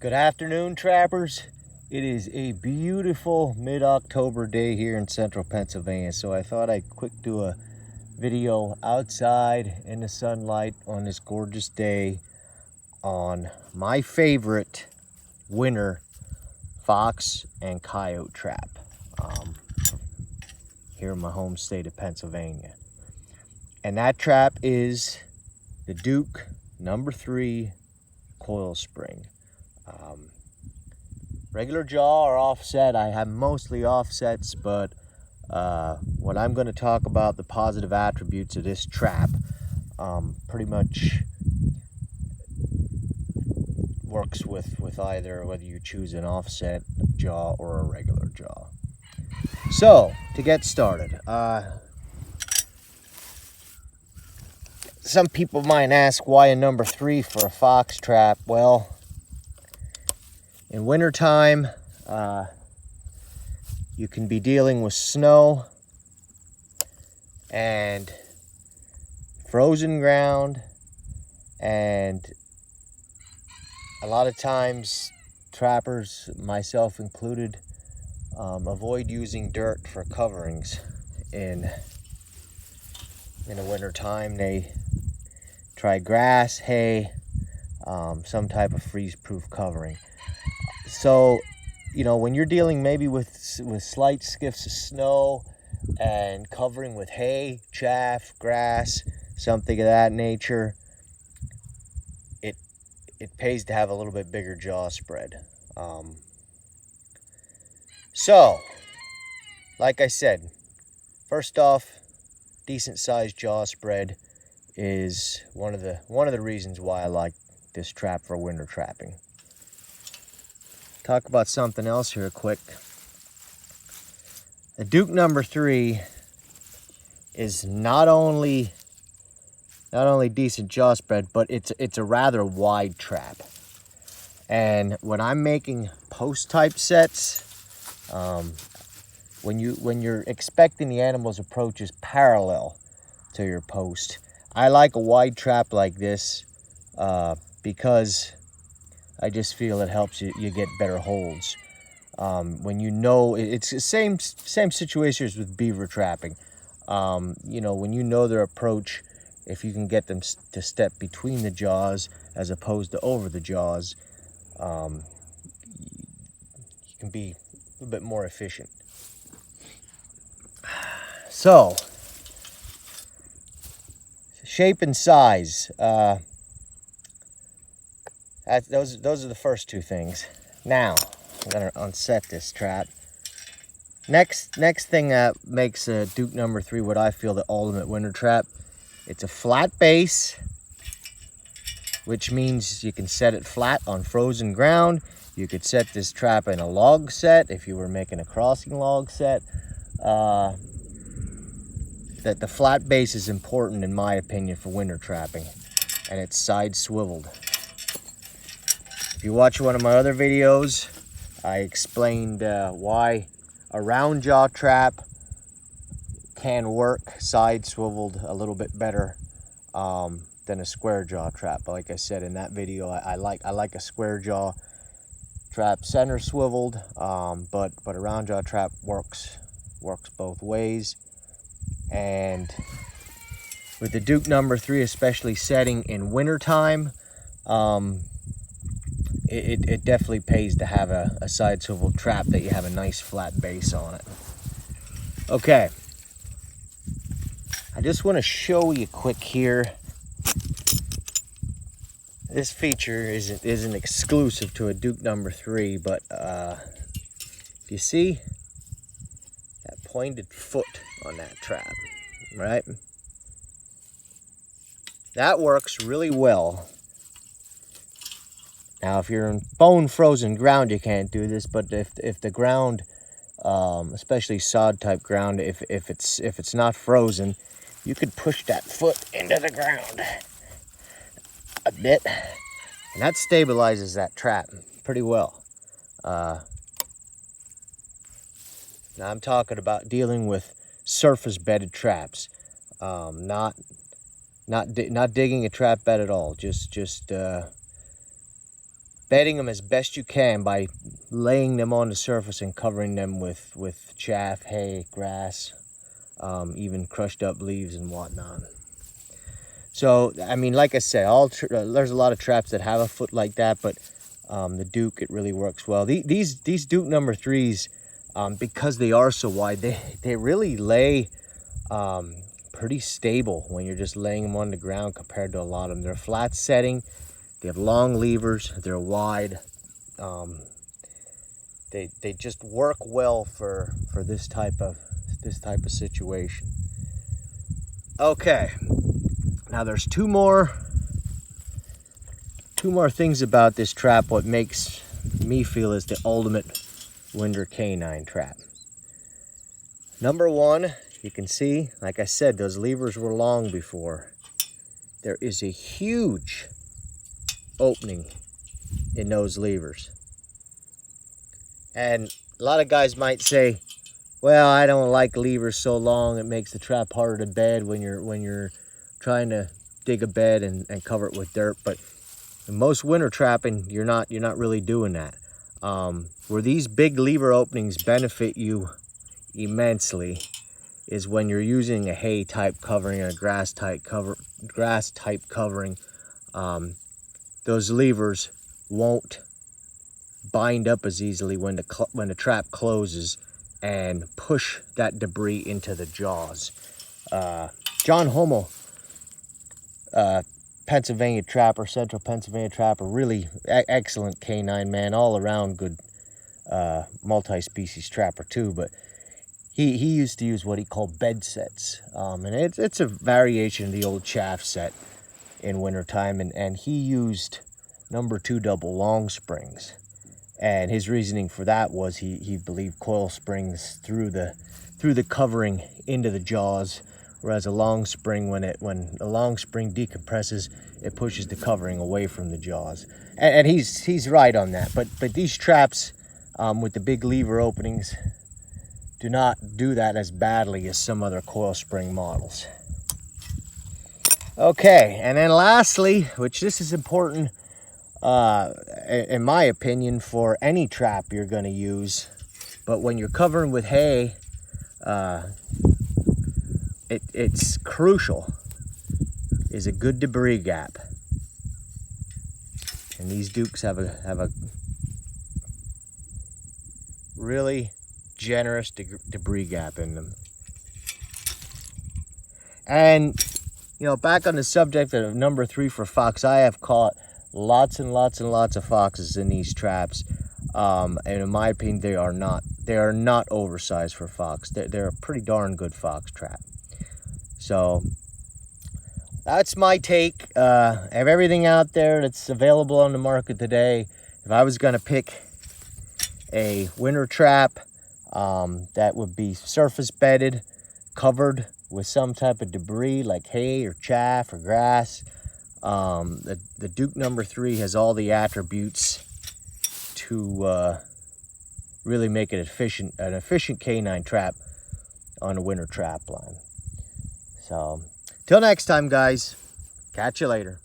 Good afternoon, trappers. It is a beautiful mid-October day here in central Pennsylvania, so I thought I'd quick do a video outside in the sunlight on this gorgeous day on my favorite winter fox and coyote trap here in my home state of Pennsylvania. And that trap is the Duke #3 Coilspring. Regular jaw or offset. I have mostly offsets, but what I'm going to talk about, the positive attributes of this trap, pretty much works with either, whether you choose an offset jaw or a regular jaw. So to get started, some people might ask, why a #3 for a fox trap? Well, in wintertime, you can be dealing with snow and frozen ground, and a lot of times trappers, myself included, avoid using dirt for coverings in the wintertime. They try grass, hay, some type of freeze-proof covering. So, you know, when you're dealing maybe with slight skiffs of snow and covering with hay, chaff, grass, something of that nature, it pays to have a little bit bigger jaw spread. So, like I said, first off, decent sized jaw spread is one of the reasons why I like this trap for winter trapping. Talk about something else here quick. The Duke #3 is not only decent jaw spread, but it's a rather wide trap. And when I'm making post type sets, when you're expecting the animal's approaches parallel to your post, I like a wide trap like this because I just feel it helps you get better holds. When you know, it's the same situation as with beaver trapping. You know, when you know their approach, if you can get them to step between the jaws as opposed to over the jaws, you can be a little bit more efficient. So, shape and size. Those are the first two things. Now, I'm gonna unset this trap. Next thing that makes a Duke #3 what I feel the ultimate winter trap, it's a flat base, which means you can set it flat on frozen ground. You could set this trap in a log set if you were making a crossing log set. That the flat base is important in my opinion for winter trapping, and it's side swiveled. If you watch one of my other videos, I explained why a round jaw trap can work side swiveled a little bit better than a square jaw trap. But like I said in that video, I like a square jaw trap center swiveled, but a round jaw trap works both ways. And with the Duke #3, especially setting in wintertime, it definitely pays to have a side swivel trap that you have a nice flat base on it. Okay, I just want to show you quick here. This feature isn't exclusive to a Duke #3, but if you see that pointed foot on that trap, right? That works really well. Now, if you're in bone frozen ground, you can't do this. But if the ground, especially sod type ground, if it's not frozen, you could push that foot into the ground a bit, and that stabilizes that trap pretty well. Now I'm talking about dealing with surface bedded traps, not digging a trap bed at all. Just bedding them as best you can by laying them on the surface and covering them with chaff, hay, grass, even crushed up leaves and whatnot. So, I mean, like I said, there's a lot of traps that have a foot like that, but the Duke, it really works well. These Duke number 3s, because they are so wide, they really lay pretty stable when you're just laying them on the ground compared to a lot of them. They're flat setting, they have long levers, they're wide. They just work well for this type of situation. Okay. Now there's two more things about this trap what makes me feel is the ultimate winter canine trap. Number one, you can see, like I said, those levers were long before. There is a huge opening in those levers. And a lot of guys might say, well, I don't like levers so long, it makes the trap harder to bed when you're trying to dig a bed and cover it with dirt. But in most winter trapping, you're not really doing that. Where these big lever openings benefit you immensely is when you're using a hay type covering or a grass type covering. Those levers won't bind up as easily when the trap closes and push that debris into the jaws. John Hummel, Pennsylvania trapper, central Pennsylvania trapper, really excellent canine man, all around good multi-species trapper too, but he used to use what he called bed sets, and it's a variation of the old chaff set in wintertime, and he used number 2 double long springs. And his reasoning for that was he believed coil springs through the covering into the jaws, whereas a long spring, when a long spring decompresses, it pushes the covering away from the jaws. And he's right on that. But these traps with the big lever openings do not do that as badly as some other coil spring models. Okay, and then lastly, which this is important, in my opinion, for any trap you're going to use, but when you're covering with hay, it's crucial, is a good debris gap. And these Dukes have a really generous debris gap in them. And back on the subject of number 3 for fox, I have caught lots and lots and lots of foxes in these traps, and in my opinion, they are not oversized for fox. They're a pretty darn good fox trap. So that's my take. I have everything out there that's available on the market today. If I was going to pick a winter trap, that would be surface bedded, covered with some type of debris like hay or chaff or grass. The Duke number 3 has all the attributes to really make it an efficient canine trap on a winter trap line. So till next time, guys, catch you later.